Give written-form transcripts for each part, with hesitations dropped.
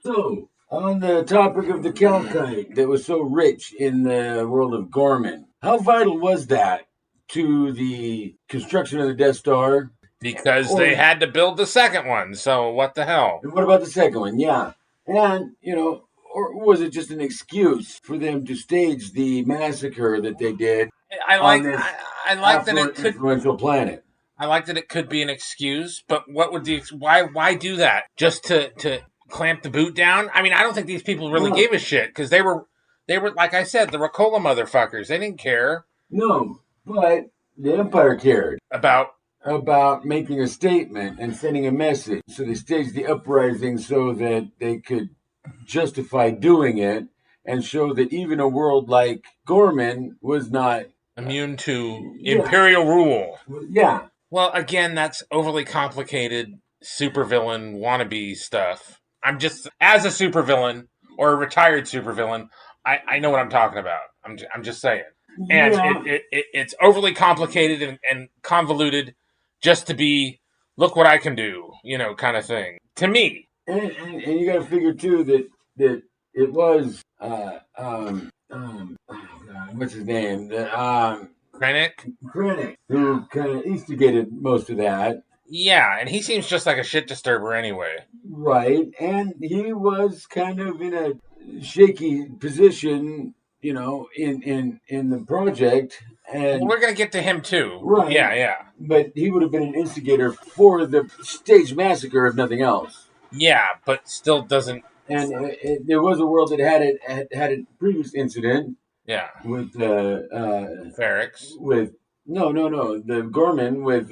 So, on the topic of the Kalkite that was so rich in the world of Gorman, how vital was that to the construction of the Death Star? Because Or they had to build the second one, so what the hell? what about the second one? Yeah. And, or was it just an excuse for them to stage the massacre that they did I on like this I like that it affluent, could influential planet? I like that it could be an excuse, but what would the why do that? Just to clamp the boot down? I mean, I don't think these people really No, gave a shit because they were like I said, the Ricola motherfuckers. They didn't care no, but the Empire cared about. about making a statement and sending a message. So they staged the uprising so that they could justify doing it and show that even a world like Gorman was not. Immune to Yeah, imperial rule. yeah. Well, again, that's overly complicated supervillain wannabe stuff. I'm just as a supervillain or a retired supervillain, I know what I'm talking about. I'm just saying, and Yeah, it's overly complicated and convoluted just to be look what I can do, kind of thing. To me, and you got to figure too that it was oh God, what's his name? Krennic. Krennic who kind of instigated most of that. Yeah, and he seems just like a shit disturber anyway. Right, and he was kind of in a shaky position, in the project, Well, and we're gonna get to him too. right, Yeah, yeah, but he would have been an instigator for the staged massacre, if nothing else. yeah, but still doesn't. And there was a world that had a previous incident Yeah, with Ferrex. with no the Gorman with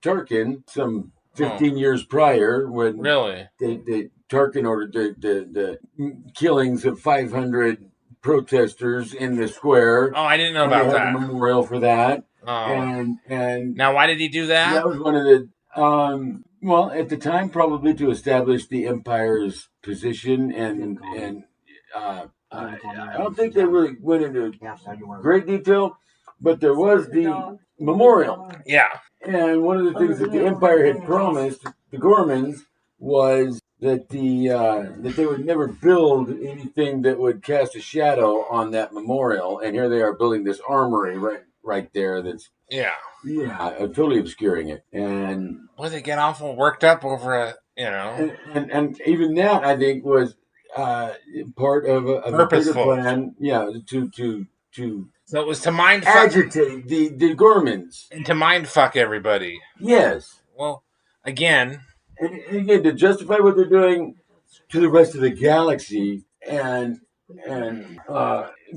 Tarkin some Oh, 15 years prior when really? they Tarkin ordered the killings of 500 protesters in the square, Oh, I didn't know and they about have a that. memorial for that. Oh, And now why did he do that that? was one of the well at the time probably to establish the empire's position and I don't think they really went into great detail, but there was the memorial. Yeah. And one of the things that the Empire had promised the Gormans was that that they would never build anything that would cast a shadow on that memorial. And here they are building this armory right there. That's Yeah. totally obscuring it. And Well, they get awful worked up over and even that I think was part of a bigger purposeful. plan. Yeah, to So it was to mind fuck agitate the Gormans. and to mind fuck everybody. Yes. Well, again, And again, to justify what they're doing to the rest of the galaxy and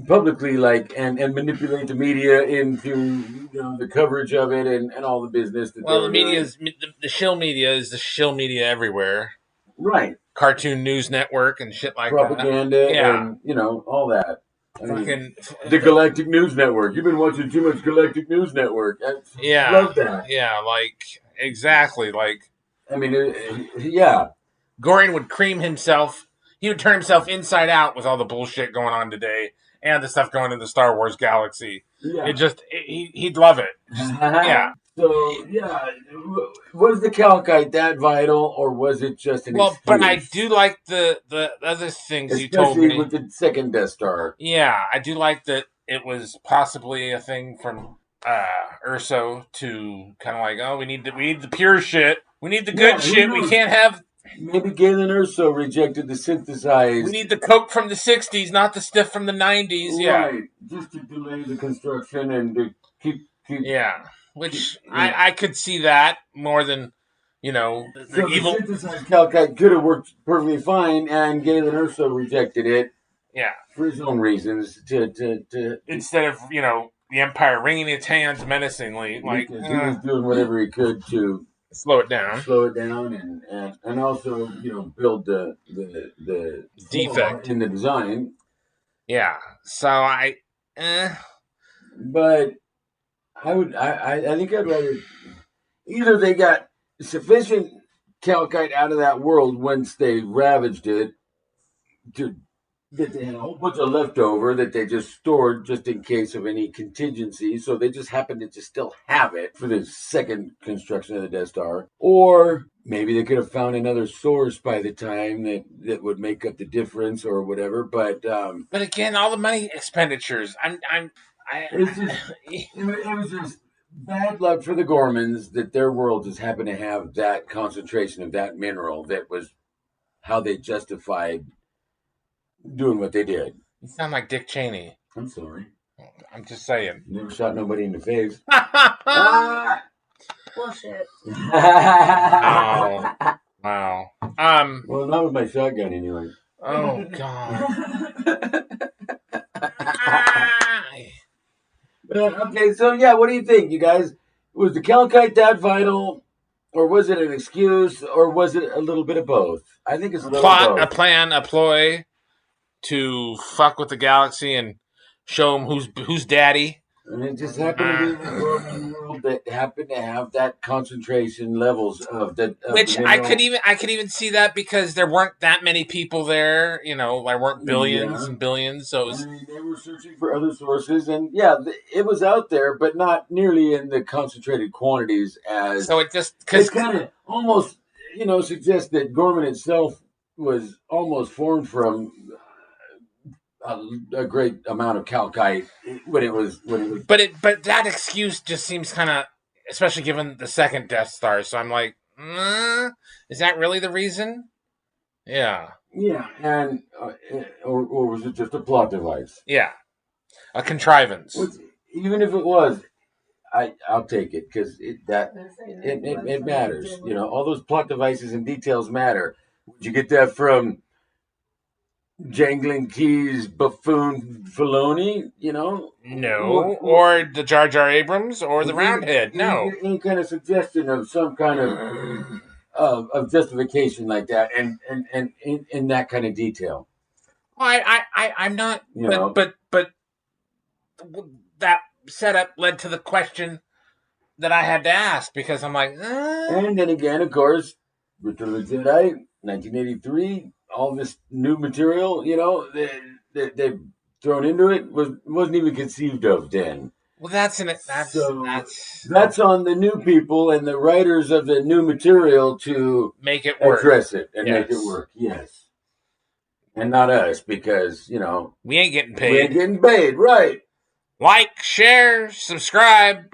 publicly and manipulate the media into the coverage of it and all the business that they well, the were media doing. is the shill media is the shill media everywhere. Right. Cartoon News Network and shit like Propaganda that. Yeah. and all that. I mean, Fucking the Galactic News Network. You've been watching too much Galactic News Network. I yeah. love that. Yeah, like exactly like I mean, yeah. Goring would cream himself. He would turn himself inside out with all the bullshit going on today and the stuff going in the Star Wars galaxy. Yeah. He'd love it. Yeah. So was the Kalkite that vital, or was it just an excuse? But I do like the other things especially you told me. with the second Death Star. Yeah, I do like that it was possibly a thing from Urso to kind of like, oh, we need the pure shit. We need the good shit. We can't have. Maybe Galen Urso rejected the synthesized. We need the coke from the '60s, not the stuff from the '90s. Yeah, right. Just to delay the construction and to keep. Yeah, which I could see that more than the evil. The synthesized Kalkite could have worked perfectly fine, and Galen Urso rejected it. Yeah, for his own reasons. To instead of the Empire wringing its hands menacingly, like he was doing whatever he could to slow it down, and also build the defect in the design. Yeah, so but I think I'd rather either they got sufficient Kalkite out of that world once they ravaged it that they had a whole bunch of leftover that they just stored just in case of any contingency. So they just happened to just still have it for the second construction of the Death Star. Or maybe they could have found another source by the time that would make up the difference or whatever. But But again, all the money expenditures. it's just it was just bad luck for the Gormans that their world just happened to have that concentration of that mineral that was how they justified doing what they did. You sound like Dick Cheney. I'm sorry. I'm just saying. Never shot nobody in the face. Bullshit. Wow. Wow. Well, not with my shotgun anyway. Oh God. Okay, so yeah, what do you think, you guys? Was the Kalkite that vital, or was it an excuse, or was it a little bit of both? I think it's a little Plot, of a both. plan, a ploy to fuck with the galaxy and show them who's daddy. And it just happened to be the Gorman world that happened to have that concentration levels of the Which the I mineral. could even see that because there weren't that many people there. You know, there weren't billions Yeah. and billions. So it I was, mean, they were searching for other sources, and yeah, it was out there, but not nearly in the concentrated quantities as so it just it because kind of almost, suggests that Gorman itself was almost formed from a great amount of calcite when it was but that excuse just seems kind of, especially given the second Death Star. So I'm like, is that really the reason? Yeah, yeah, and or was it just a plot device? yeah, a contrivance. Which, even if it was, I'll take it because it matters. All those plot devices and details matter. Would you get that from Jangling Keys buffoon Filoni? No, or the Jar Jar Abrams, or the Roundhead. No, Any kind of suggestion of some kind of justification like that, and in that kind of detail. I'm not. But that setup led to the question that I had to ask because I'm like, And then again, of course, Return of the Jedi, 1983, all this new material, they've thrown into it wasn't even conceived of then. well, that's That's on the new people and the writers of the new material to make it work, address it and make it work. Yes, and not us because we ain't getting we ain't paid. getting paid, right? Like, share, subscribe.